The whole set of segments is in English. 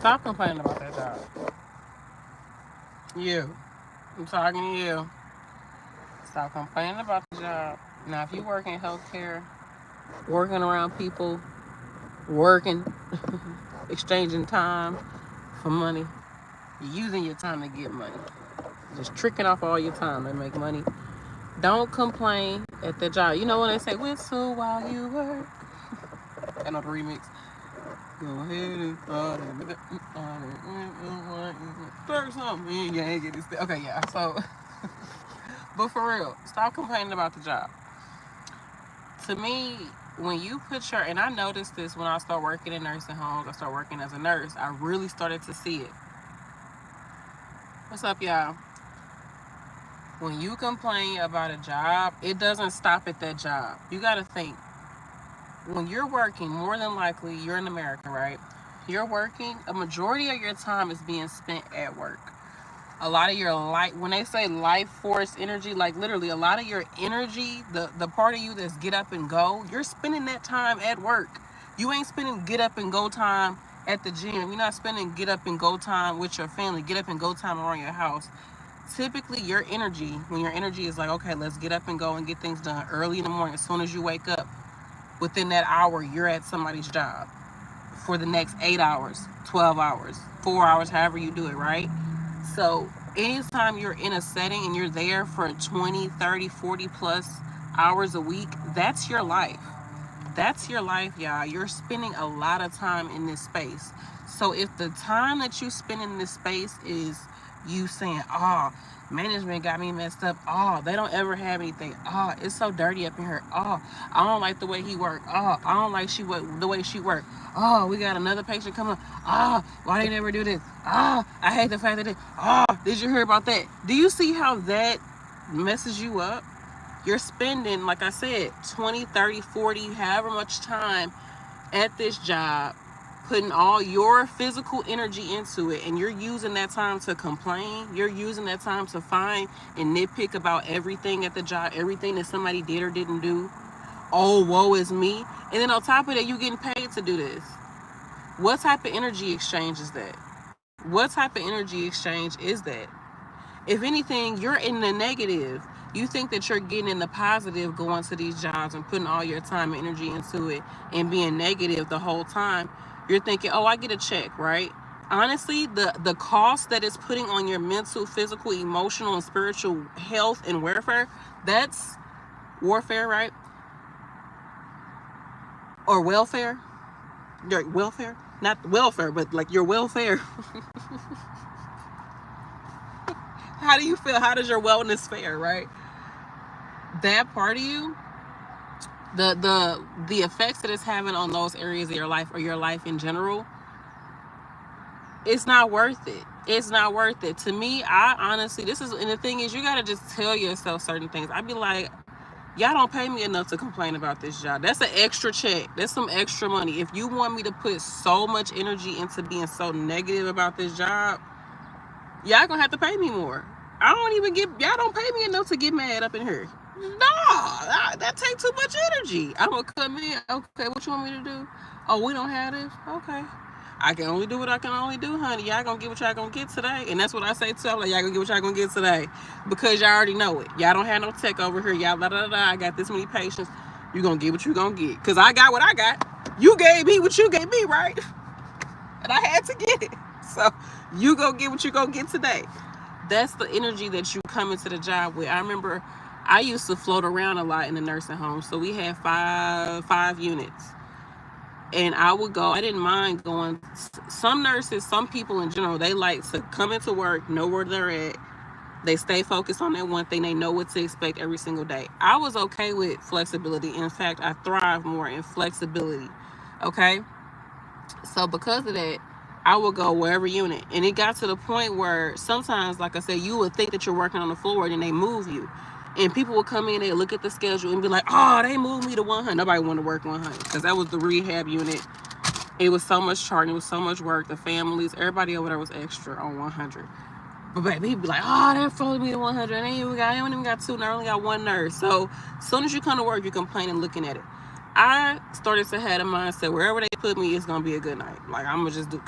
Stop complaining about that job. You. I'm talking to you. Stop complaining about the job. Now, if you work in healthcare, working around people, working, exchanging time for money, using your time to get money, just tricking off all your time to make money. Don't complain at the job. You know when they say whistle while you work? I know the remix. Go ahead and start something. Yeah, get this. Okay, yeah. So, but for real, stop complaining about the job. To me, when you put your, and I noticed this when I started working in nursing homes, I started working as a nurse, I really started to see it. What's up, y'all? When you complain about a job, it doesn't stop at that job. You got to think, when you're working, more than likely, you're in America, right? You're working, a majority of your time is being spent at work. A lot of your life, when they say life force energy, like literally a lot of your energy, the part of you that's get up and go, you're spending that time at work. You ain't spending get up and go time at the gym. You're not spending get up and go time with your family, get up and go time around your house. Typically your energy, when your energy is like, okay, let's get up and go and get things done early in the morning, as soon as you wake up, within that hour, you're at somebody's job for the next 8 hours, 12 hours, 4 hours, however you do it, right? So anytime you're in a setting and you're there for 20, 30, 40 plus hours a week, that's your life. That's your life, y'all. You're spending a lot of time in this space. So if the time that you spend in this space is you saying, oh, management got me messed up. Oh, they don't ever have anything. Oh, it's so dirty up in here. Oh, I don't like the way he worked. Oh, I don't like the way she worked. Oh, we got another patient coming. Oh, why they never do this? Oh, I hate the fact that oh, did you hear about that? Do you see how that messes you up? You're spending, like I said, 20, 30, 40, however much time at this job, putting all your physical energy into it, and you're using that time to complain. You're using that time to find and nitpick about everything at the job, everything that somebody did or didn't do. Oh, woe is me. And then on top of that, you're getting paid to do this. What type of energy exchange is that? What type of energy exchange is that? If anything, you're in the negative. You think that you're getting in the positive going to these jobs and putting all your time and energy into it and being negative the whole time. You're thinking, oh, I get a check, right? Honestly, the cost that it's putting on your mental, physical, emotional, and spiritual health and welfare, that's warfare, right? Or welfare. Your welfare. Not welfare, but like your welfare. How do you feel? How does your wellness fare, right? That part of you, the effects that it's having on those areas of your life or your life in general, it's not worth it. It's not worth it. To me, I honestly, and the thing is, you gotta just tell yourself certain things. I'd be like, y'all don't pay me enough to complain about this job. That's an extra check. That's some extra money. If you want me to put so much energy into being so negative about this job, y'all gonna have to pay me more. Y'all don't pay me enough to get mad up in here. No, that takes too much energy. I'm gonna come in. Okay, what you want me to do? Oh, we don't have this. Okay, I can only do what I can only do, honey. Y'all gonna get what y'all gonna get today, and that's what I say too. I'm like, y'all gonna get what y'all gonna get today, because y'all already know it. Y'all don't have no tech over here. Y'all I got this many patients. You gonna get what you gonna get, cause I got what I got. You gave me what you gave me, right? And I had to get it. So you go get what you gonna get today. That's the energy that you come into the job with. I remember I used to float around a lot in the nursing home. So we had five units. And I would go, I didn't mind going. Some nurses, some people in general, they like to come into work, know where they're at. They stay focused on that one thing. They know what to expect every single day. I was okay with flexibility. In fact, I thrive more in flexibility. Okay? So because of that, I would go wherever unit. And it got to the point where sometimes, like I said, you would think that you're working on the floor and they move you. And people would come in, they look at the schedule and be like, oh, they moved me to 100. Nobody wanted to work 100 because that was the rehab unit. It was so much charting. It was so much work. The families, everybody over there was extra on 100. But baby, he'd be like, oh, they're following me to 100. I ain't even got two, and I only got one nurse. So as soon as you come to work, you're complaining, looking at it. I started to have a mindset, wherever they put me, it's going to be a good night. Like, I'm going to just do.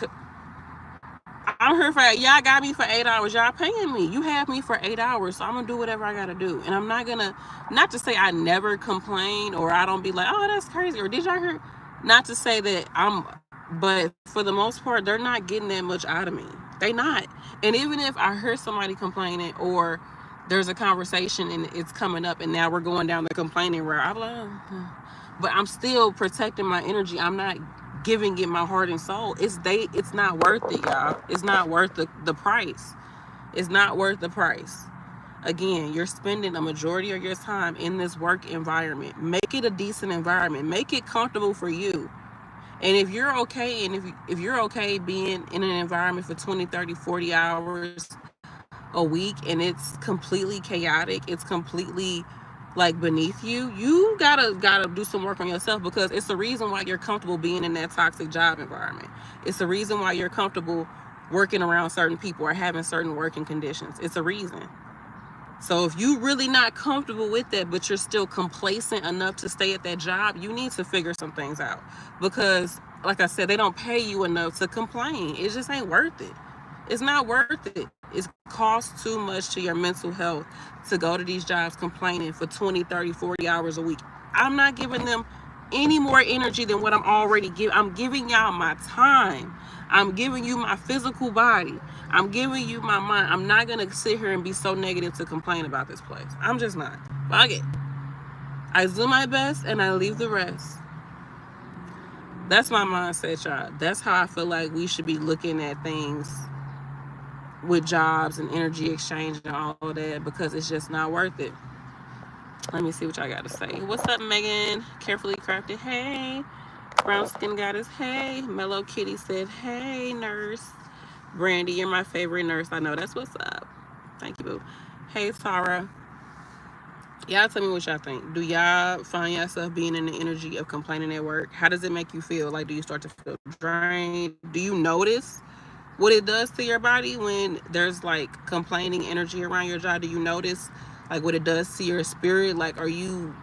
I'm here for, y'all got me for 8 hours. Y'all paying me. You have me for 8 hours. So I'm going to do whatever I got to do. And I'm not going to, not to say I never complain or I don't be like, oh, that's crazy. Or did y'all hear? Not to say that but for the most part, they're not getting that much out of me. They not. And even if I hear somebody complaining or there's a conversation and it's coming up and now we're going down the complaining route, I'm like, but I'm still protecting my energy. I'm not giving it my heart and soul. It's not worth it, y'all. It's not worth the price. It's not worth the price. Again, you're spending a majority of your time in this work environment. Make it a decent environment. Make it comfortable for you. And if you're okay, and if you're okay being in an environment for 20, 30, 40 hours a week and it's completely chaotic, it's completely like beneath you, you gotta do some work on yourself, because it's the reason why you're comfortable being in that toxic job environment. It's the reason why you're comfortable working around certain people or having certain working conditions. It's a reason. So if you really not comfortable with that, but you're still complacent enough to stay at that job, you need to figure some things out. Because like I said, they don't pay you enough to complain. It just ain't worth it. It's not worth it. It costs too much to your mental health to go to these jobs complaining for 20, 30, 40 hours a week. I'm not giving them any more energy than what I'm already giving. I'm giving y'all my time. I'm giving you my physical body. I'm giving you my mind. I'm not going to sit here and be so negative to complain about this place. I'm just not. Fuck it. I do my best and I leave the rest. That's my mindset, y'all. That's how I feel like we should be looking at things with jobs and energy exchange and all of that, because it's just not worth it. Let me see what y'all got to say. What's up, Megan? Carefully crafted. Hey. Brown Skin Goddess. Hey. Mellow Kitty said, hey, nurse. Brandy, you're my favorite nurse. I know. That's what's up. Thank you, boo. Hey, Tara. Y'all tell me what y'all think. Do y'all find yourself being in the energy of complaining at work? How does it make you feel? Like, do you start to feel drained? Do you notice what it does to your body when there's like complaining energy around your job? Do you notice like what it does to your spirit? Like, are you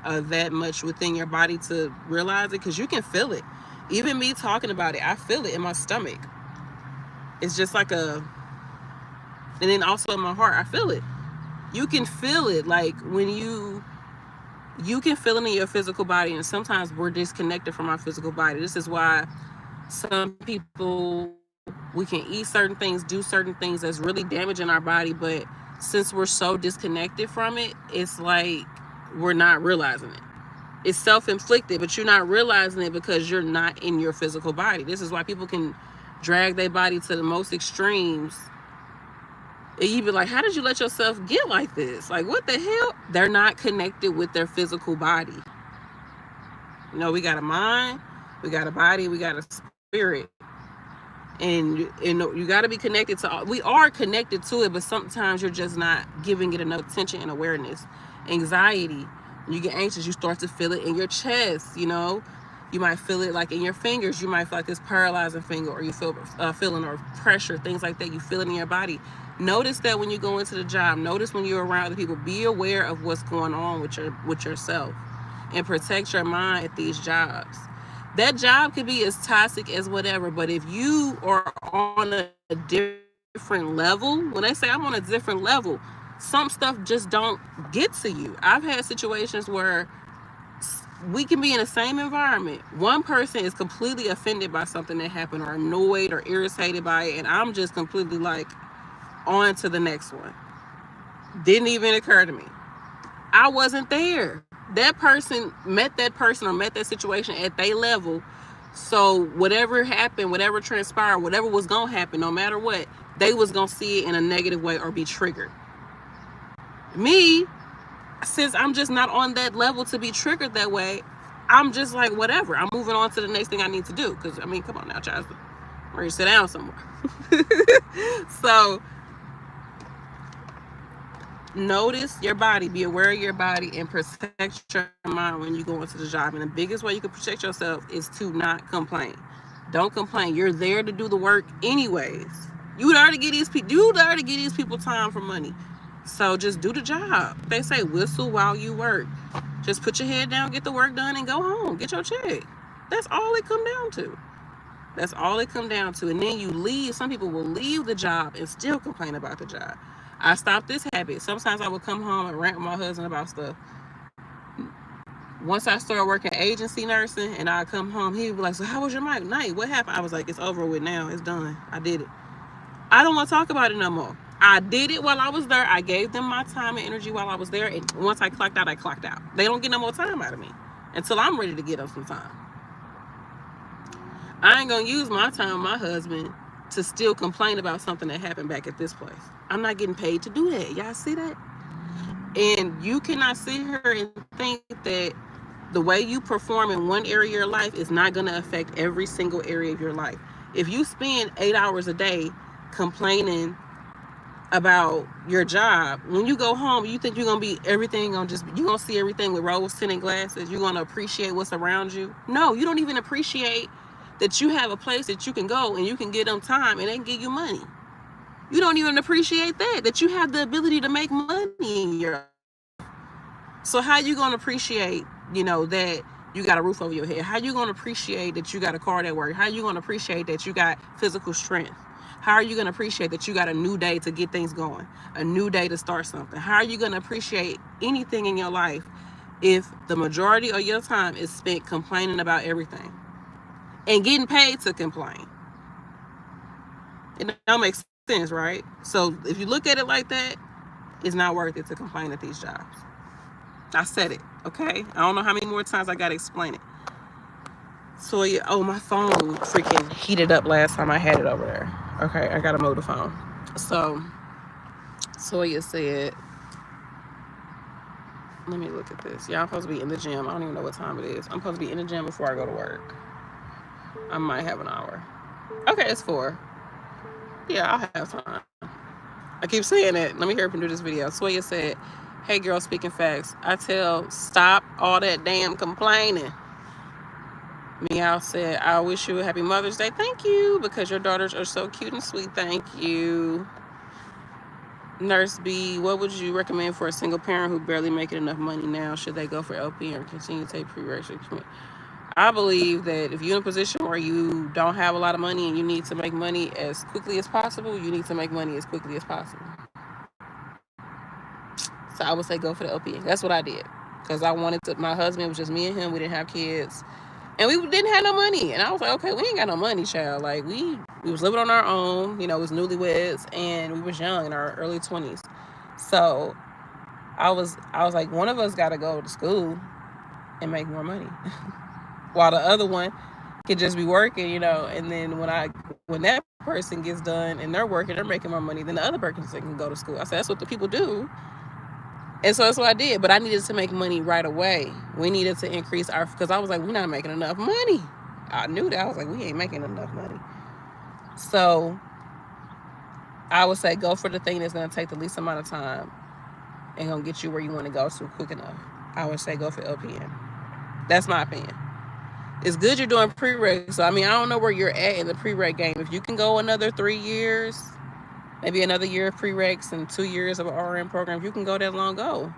that much within your body to realize it? Because you can feel it. Even me talking about it, I feel it in my stomach. It's just like and then also in my heart, I feel it. You can feel it, like when you can feel it in your physical body, and sometimes we're disconnected from our physical body. This is why some people, we can eat certain things, do certain things that's really damaging our body, but since we're so disconnected from it, it's like we're not realizing it. It's self-inflicted, but you're not realizing it because you're not in your physical body. This is why people can drag their body to the most extremes. And you be like, how did you let yourself get like this? Like, what the hell? They're not connected with their physical body. You know, we got a mind, we got a body, we got a spirit. And you got to be connected to all. We are connected to it, but sometimes you're just not giving it enough attention and awareness. Anxiety. When you get anxious, you start to feel it in your chest, you know. You might feel it like in your fingers. You might feel like this paralyzing finger, or you feel feeling or pressure, things like that. You feel it in your body. Notice that when you go into the job. Notice when you're around other people. Be aware of what's going on with yourself, and protect your mind at these jobs. That job could be as toxic as whatever, but if you are on a different level, when they say I'm on a different level, some stuff just don't get to you. I've had situations where we can be in the same environment. One person is completely offended by something that happened, or annoyed or irritated by it, and I'm just completely like on to the next one. Didn't even occur to me. I wasn't there. That person met that person or met that situation at their level. So whatever happened, whatever transpired, whatever was going to happen, no matter what, they was going to see it in a negative way or be triggered. Me, since I'm just not on that level to be triggered that way, I'm just like, whatever. I'm moving on to the next thing I need to do. Because, I mean, come on now, child. I'm ready to sit down somewhere. So, notice your body. Be aware of your body and protect your mind when you go into the job. And the biggest way you can protect yourself is to not complain. Don't complain. You're there to do the work anyways. You there to get these people time for money. So just do the job. They say whistle while you work. Just put your head down, get the work done, and go home. Get your check. That's all it come down to. That's all it comes down to. And then you leave. Some people will leave the job and still complain about the job. I stopped this habit. Sometimes I would come home and rant with my husband about stuff. Once I started working agency nursing and I come home, he'd be like, so how was your night? What happened? I was like, it's over with now. It's done. I did it. I don't want to talk about it no more. I did it while I was there. I gave them my time and energy while I was there. And once I clocked out, I clocked out. They don't get no more time out of me until I'm ready to get them some time. I ain't going to use my time with my husband to still complain about something that happened back at this place. I'm not getting paid to do that. Y'all see that? And you cannot sit here and think that the way you perform in one area of your life is not going to affect every single area of your life. If you spend 8 hours a day complaining about your job, when you go home, you think you're going to be everything on just, you're going to see everything with rose tinted glasses. You're going to appreciate what's around you. No, you don't even appreciate that you have a place that you can go and you can give them time and they can give you money. You don't even appreciate that you have the ability to make money in your life. So how you going to appreciate, that you got a roof over your head? How you going to appreciate that you got a car that works? How you going to appreciate that you got physical strength? How are you going to appreciate that you got a new day to get things going? A new day to start something? How are you going to appreciate anything in your life if the majority of your time is spent complaining about everything and getting paid to complain? It don't make sense, right? So if you look at it like that, it's not worth it to complain at these jobs. I said it, okay? I don't know how many more times I got to explain it. So, my phone freaking heated up last time I had it over there. Okay, I got to move the phone. So, Soya said, let me look at this. Yeah, I'm supposed to be in the gym. I don't even know what time it is. I'm supposed to be in the gym before I go to work. I might have an hour. Okay, it's 4. Yeah, I'll have time. I keep saying it. Let me hear him do this video. Soya said, hey girl, speaking facts. I tell, stop all that damn complaining. Meow said, I wish you a happy Mother's Day. Thank you, because your daughters are so cute and sweet. Thank you. Nurse B, what would you recommend for a single parent who barely making enough money now? Should they go for LP or continue to take prereqs? I believe that if you're in a position where you don't have a lot of money and you need to make money as quickly as possible, you need to make money as quickly as possible. So I would say go for the LP. That's what I did. Because I wanted to, my husband, it was just me and him. We didn't have kids. And we didn't have no money. And I was like, okay, we ain't got no money, child. Like, we was living on our own. It was newlyweds. And we was young, in our early 20s. So I was like, one of us got to go to school and make more money. While the other one can just be working, and then when that person gets done and they're working, they're making more money, then the other person can go to school. I said, that's what the people do. And so that's what I did. But I needed to make money right away. We needed to increase because I was like, we're not making enough money. I knew that. I was like, we ain't making enough money. So I would say go for the thing that's going to take the least amount of time and going to get you where you want to go to quick enough. I would say go for LPN. That's my opinion. It's good you're doing prereq. So, I don't know where you're at in the prereq game. If you can go another 3 years, maybe another year of prereqs and 2 years of an RN program, if you can go that long, go.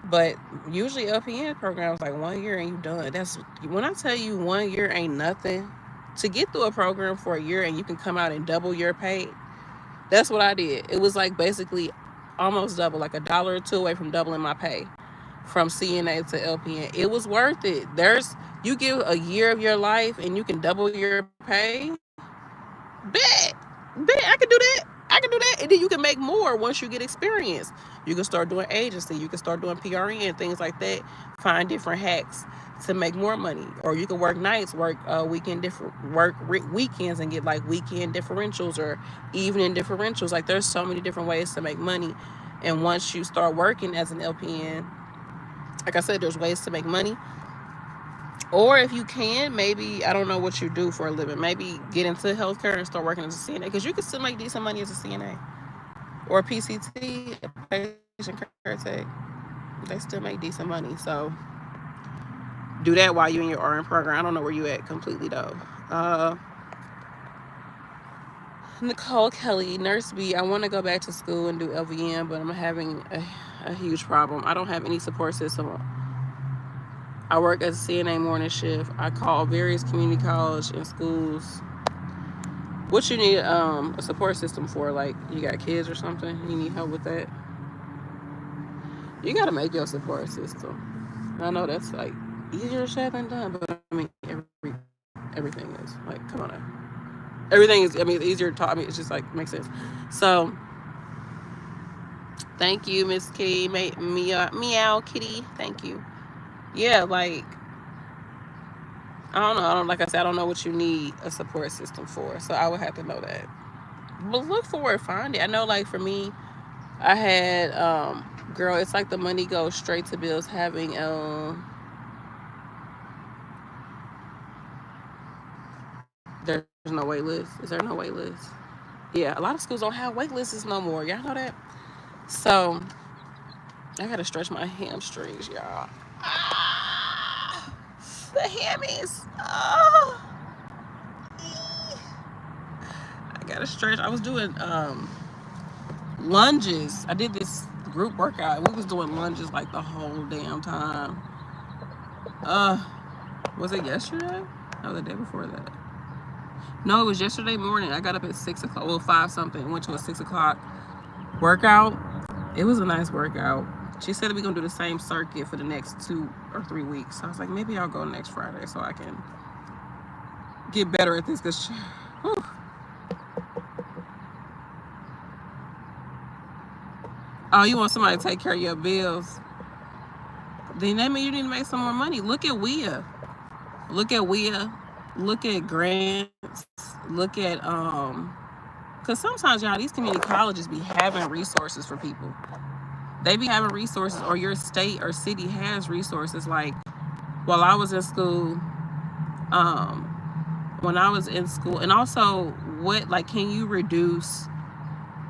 But usually LPN programs like 1 year and you done. That's when I tell you 1 year ain't nothing. To get through a program for a year and you can come out and double your pay, that's what I did. It was like basically almost double, like $1 or $2 away from doubling my pay from CNA to LPN. It was worth it. You give a year of your life and you can double your pay. Bet, I can do that. And then you can make more once you get experience. You can start doing agency. You can start doing PRN, things like that. Find different hacks to make more money. Or you can work nights, work weekends and get like weekend differentials or evening differentials. Like there's so many different ways to make money. And once you start working as an LPN, like I said, there's ways to make money. Or if you can, maybe, I don't know what you do for a living, maybe get into healthcare and start working as a CNA, because you can still make decent money as a CNA. Or a PCT, a patient care tech. They still make decent money. So do that while you're in your RN program. I don't know where you at completely though. Nicole Kelly, Nurse B, I want to go back to school and do LVN, but I'm having a huge problem. I don't have any support system. I work as a CNA morning shift. I call various community college and schools What you need a support system for? Like, you got kids or something? You need help with that? You gotta make your support system. I know that's like easier said than done, but I mean, everything is like, come on now. Everything is, I mean, it's easier to talk. I mean, it's just like, makes sense. So, thank you, Miss Kitty. Meow Kitty. Thank you. Yeah, like, I don't know. Like I said, I don't know what you need a support system for. So, I would have to know that. But look for it, find it. I know, like, for me, I had, girl, it's like the money goes straight to bills having, there's no wait list. Is there no wait list? Yeah, a lot of schools don't have wait lists no more. Y'all know that? So, I gotta stretch my hamstrings, y'all. Ah, the hammies. Oh. I gotta stretch. I was doing lunges. I did this group workout and we was doing lunges like the whole damn time. Was it yesterday? No, the day before that. No, it was yesterday morning. I got up at 6 o'clock. Well, 5 something. Went to a 6 o'clock workout. It was a nice workout. She said that we're gonna do the same circuit for the next 2 or 3 weeks. So I was like, maybe I'll go next Friday so I can get better at this. Cause, whew. Oh, you want somebody to take care of your bills? Then that means you need to make some more money. Look at WIA. Look at WIA. Look at grants. Look at because sometimes, y'all, these community colleges be having resources for people. They be having resources, or your state or city has resources. Like, while I was in school, when I was in school, and also what, like, can you reduce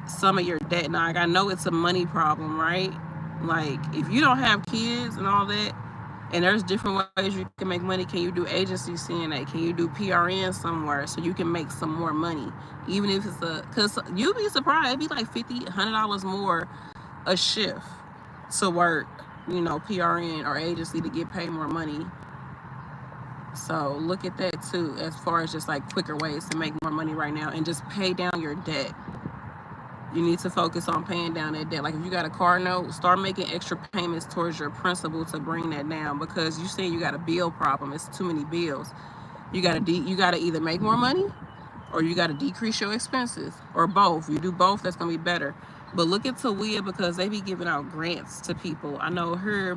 some of your debt? Now, like, I know it's a money problem, right? Like, if you don't have kids and all that, and there's different ways you can make money. Can you do agency CNA? Can you do PRN somewhere so you can make some more money? Even if it's because you'd be surprised, it'd be like $50, $100 more a shift to work, you know, PRN or agency to get paid more money. So look at that too, as far as just like quicker ways to make more money right now and just pay down your debt. You need to focus on paying down that debt. Like, if you got a car note, start making extra payments towards your principal to bring that down, because you say you got a bill problem. It's too many bills. You gotta either make more money or you gotta decrease your expenses, or both. You do both, that's gonna be better. But look into WIA, because they be giving out grants to people. I know her,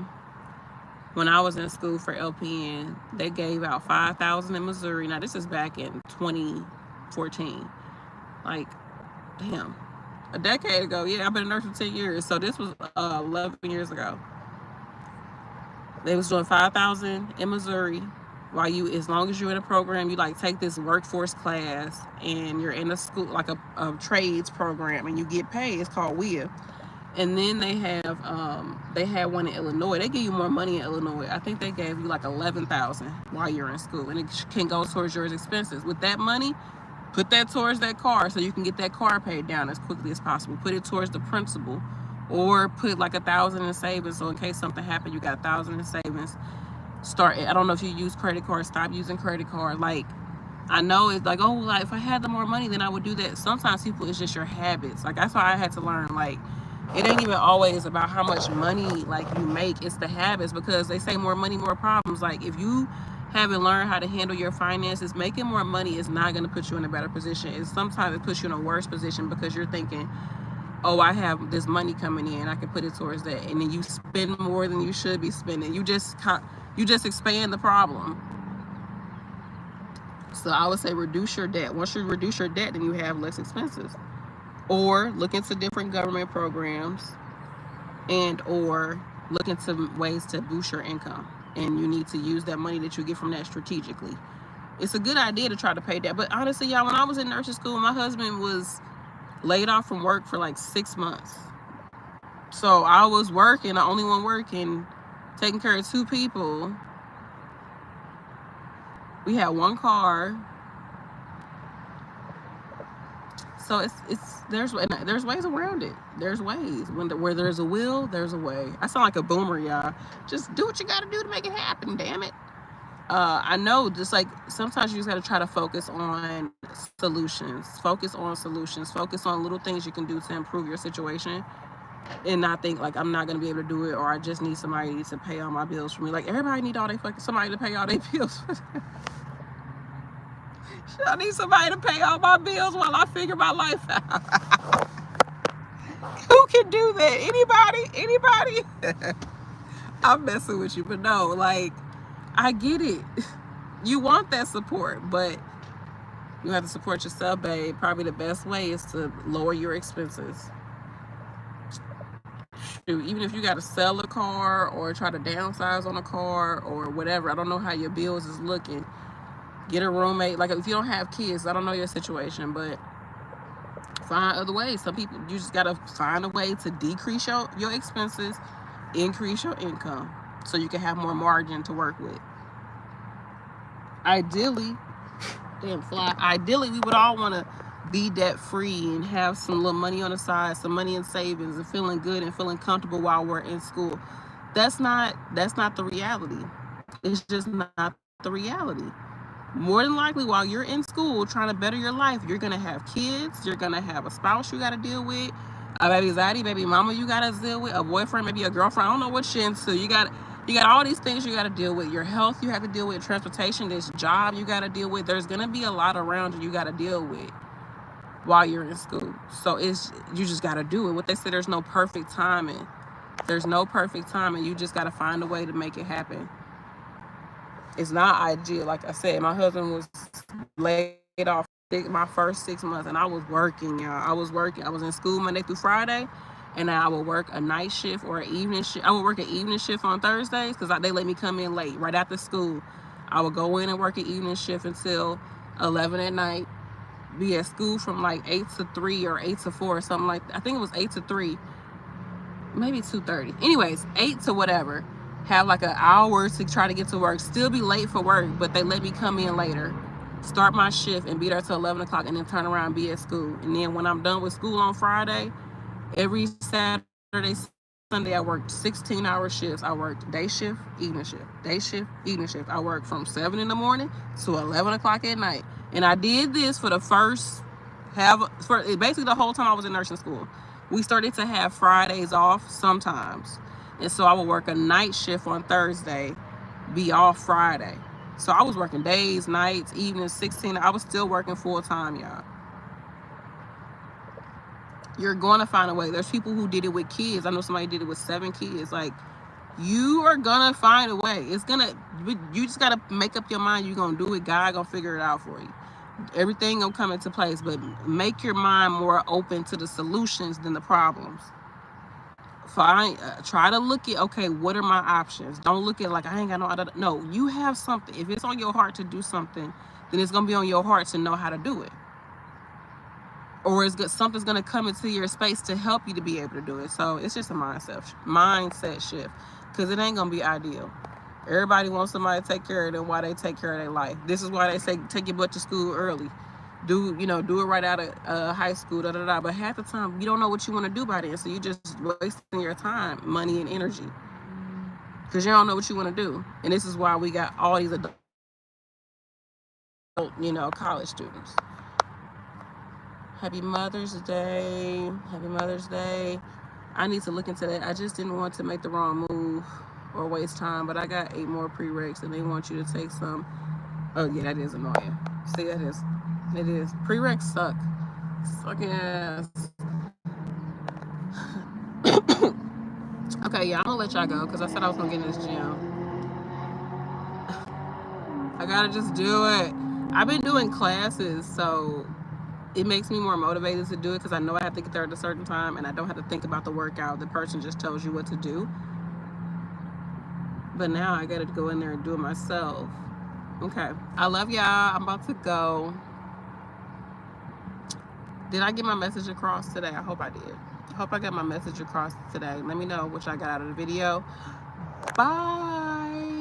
when I was in school for LPN, they gave out $5,000 in Missouri. Now, this is back in 2014. Like, damn. A decade ago. Yeah, I've been a nurse for 10 years. So this was 11 years ago. They was doing $5,000 in Missouri, while you, as long as you're in a program, you like take this workforce class and you're in a school, like a trades program, and you get paid. It's called WIA. And then they had one in Illinois. They give you more money in Illinois. I think they gave you like $11,000 while you're in school, and it can go towards your expenses. With that money, put that towards that car so you can get that car paid down as quickly as possible. Put it towards the principal, or put like $1,000 in savings, so in case something happened, you got $1,000 in savings. Start. I don't know if you use credit cards. Stop using credit card. Like, I know it's like, oh, like if I had the more money, then I would do that. Sometimes people, it's just your habits. Like, that's why I had to learn. Like, it ain't even always about how much money like you make. It's the habits, because they say more money, more problems. Like, if you haven't learned how to handle your finances, making more money is not going to put you in a better position. It's sometimes it puts you in a worse position, because you're thinking, oh, I have this money coming in, I can put it towards that, and then you spend more than you should be spending. You just expand the problem. So I would say reduce your debt. Once you reduce your debt, then you have less expenses. Or look into different government programs, and or look into ways to boost your income. And you need to use that money that you get from that strategically. It's a good idea to try to pay that. But honestly, y'all, when I was in nursing school, my husband was laid off from work for like 6 months. So I was working, the only one working, taking care of 2 people. We had 1 car. So there's ways around it. There's ways. Where there's a will, there's a way. I sound like a boomer, y'all. Just do what you gotta do to make it happen, damn it. I know, just like sometimes you just got to try to focus on solutions. Focus on solutions. Focus on little things you can do to improve your situation, and not think like I'm not gonna be able to do it, or I just need somebody to pay all my bills for me. Like everybody need all they fucking somebody to pay all their bills. I need somebody to pay all my bills while I figure my life out. Who can do that? Anybody? Anybody? I'm messing with you, but no, like I get it. You want that support, but you have to support yourself, babe. Probably the best way is to lower your expenses. Shoot, even if you got to sell a car or try to downsize on a car or whatever, I don't know how your bills is looking. Get a roommate. Like if you don't have kids, I don't know your situation, but find other ways. Some people, you just got to find a way to decrease your expenses, increase your income so you can have more margin to work with. Ideally, ideally we would all want to be debt free and have some little money on the side, some money in savings, and feeling good and feeling comfortable while we're in school. That's not the reality. It's just not the reality. More than likely, while you're in school trying to better your life, you're gonna have kids, you're gonna have a spouse you gotta deal with, a baby zaddy, baby mama you gotta deal with, a boyfriend, maybe a girlfriend, I don't know what you're into. You got all these things you gotta deal with. Your health you have to deal with, transportation, this job you gotta deal with. There's gonna be a lot around you gotta deal with while you're in school. So you just gotta do it. What they say, there's no perfect timing. There's no perfect timing. You just gotta find a way to make it happen. It's not ideal. Like I said, my husband was laid off my first 6 months, and I was working, y'all. I was working. I was in school Monday through Friday, and I would work a night shift or an evening shift. I would work an evening shift on Thursdays because they let me come in late, right after school. I would go in and work an evening shift until 11 at night, be at school from like 8 to 3 or 8 to 4 or something like that. I think it was 8 to 3, maybe 2:30. Anyways, 8 to whatever. Have like an hour to try to get to work, still be late for work, but they let me come in later, start my shift and be there till 11 o'clock and then turn around and be at school. And then when I'm done with school on Friday, every Saturday, Sunday, I worked 16-hour shifts. I worked day shift, evening shift, day shift, evening shift. I worked from 7 in the morning to 11 o'clock at night. And I did this for basically the whole time I was in nursing school. We started to have Fridays off sometimes. And so I would work a night shift on Thursday, be off Friday. So I was working days, nights, evenings, 16. I was still working full time, y'all. You're going to find a way. There's people who did it with kids. I know somebody did it with 7 kids. Like, you are going to find a way. You just got to make up your mind you're going to do it. God going to figure it out for you. Everything going to come into place. But make your mind more open to the solutions than the problems. Try to look at, okay, what are my options? Don't look at like I ain't got no, you have something. If it's on your heart to do something, then it's gonna be on your heart to know how to do it, or something's gonna come into your space to help you to be able to do it. So it's just a mindset shift, because it ain't gonna be ideal. Everybody wants somebody to take care of them while they take care of their life. This is why they say take your butt to school early. Do it right out of high school, But half the time, you don't know what you want to do by then, so you just wasting your time, money, and energy, because you don't know what you want to do. And this is why we got all these adult, college students. Happy Mother's Day. Happy Mother's Day. I need to look into that. I just didn't want to make the wrong move or waste time, but I got 8 more prereqs, and they want you to take some. Oh, yeah, that is annoying. See, that is. It is. Prereqs suck. Suck ass. Okay, yeah, I'm gonna let y'all go because I said I was gonna get in this gym. I gotta just do it. I've been doing classes, so it makes me more motivated to do it because I know I have to get there at a certain time and I don't have to think about the workout. The person just tells you what to do. But now I gotta go in there and do it myself. Okay. I love y'all. I'm about to go. Did I get my message across today? I hope I did. I hope I got my message across today. Let me know what y'all got out of the video. Bye.